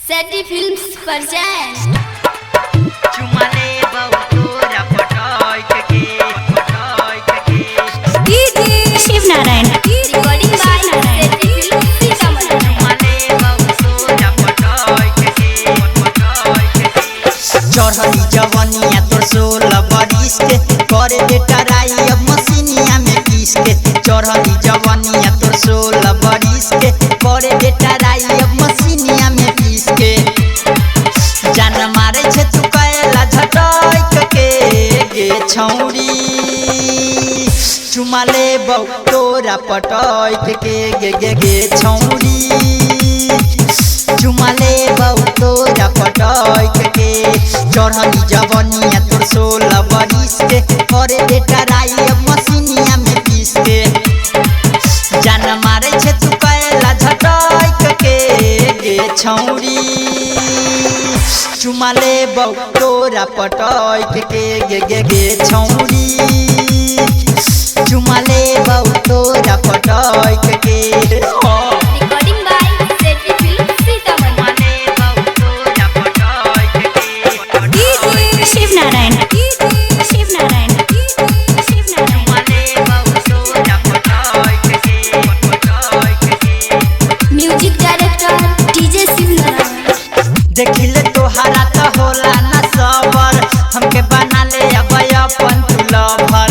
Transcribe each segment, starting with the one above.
सेटी films present चुमाले बहुतोरा पटाइक के DJ Shiv Narayan recording by सेटी फिल्म्स सीतामढ़ी। चुमाले बहुतोरा पटाइक के चढ़ली जवनिया तोर 16 बरिस के करे बेटा राई अब मसीनिया में पीस के चढ़ली जवनिया तोर 16 बरिस के करे बेटा राई अब मसीनिया में पीस के जान मारे छे तू कैला झटक के गे छौरी चुमाले बहु तोरा पटक के गे छौरी चुमाले बहु तोरा पटक के चढ़ली जवनिया तोर 16 बरिस के करे बेटा राई अब मसीनिया में पीस के जान मारे छे तू कैला झटक के गे छौरी चुमाले बहु तोरा पटक के गे छौरी चुमाले बहु तोरा पटक के Recording by सेटी फिल्म्स सीतामढ़ी। चुमाले बहु तोरा पटक के डीजे शिव नारायण शिव नारायण शिव नारायण चुमाले बहु तोरा पटक के music director DJ Shiv Narayan. देखिले तोहरा त होला न सबर हमके बना ले अब अपन तू लवर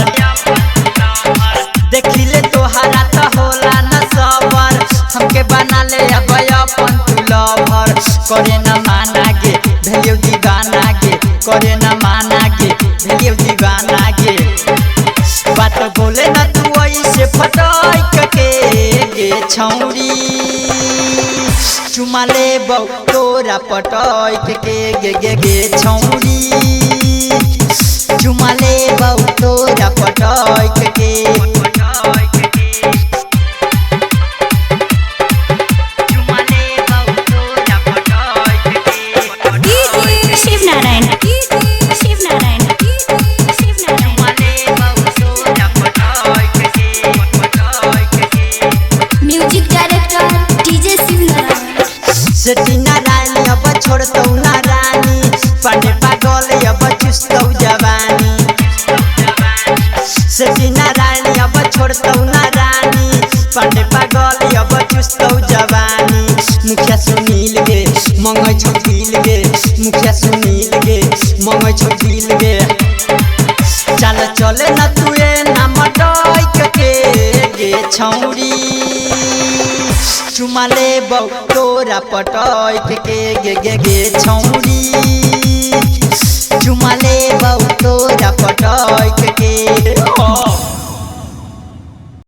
देखिले तोहरा त होला न सबर हमके बना ले अब अपन तू लवर करे न माना गे भेलियो दीवाना गे करे न माना गे भेलियो दीवाना गे बात बोले न तू ऐसे फटाक के गे छौरी चुमाले बहु तोरा पटक के गे छौरी चुमाले बहु तोरा पटक के चुमाले बहु तोरा पटक के डीजे शिव नारायण शिव नारायण शिव नारायण चुमाले बहु तोरा पटक के music director DJ Shiv Narayan. Sethi Narayani अब छोड़तौ ना रानी पांडे पागल अब चुस्तौ जवानी सेठी नारायणी अब छोड़तौ ना रानी पांडे पागल अब चुस्तौ जवानी मुखिया सुनील गे मंगै छौ दिल गे मुखिया सुनील गे मंगै छौ दिल गे चल चले न तुए ना मटक के गे छौरी चुमाले बहु तोरा पटक के गे छौरी चुमाले बहु तोरा पटक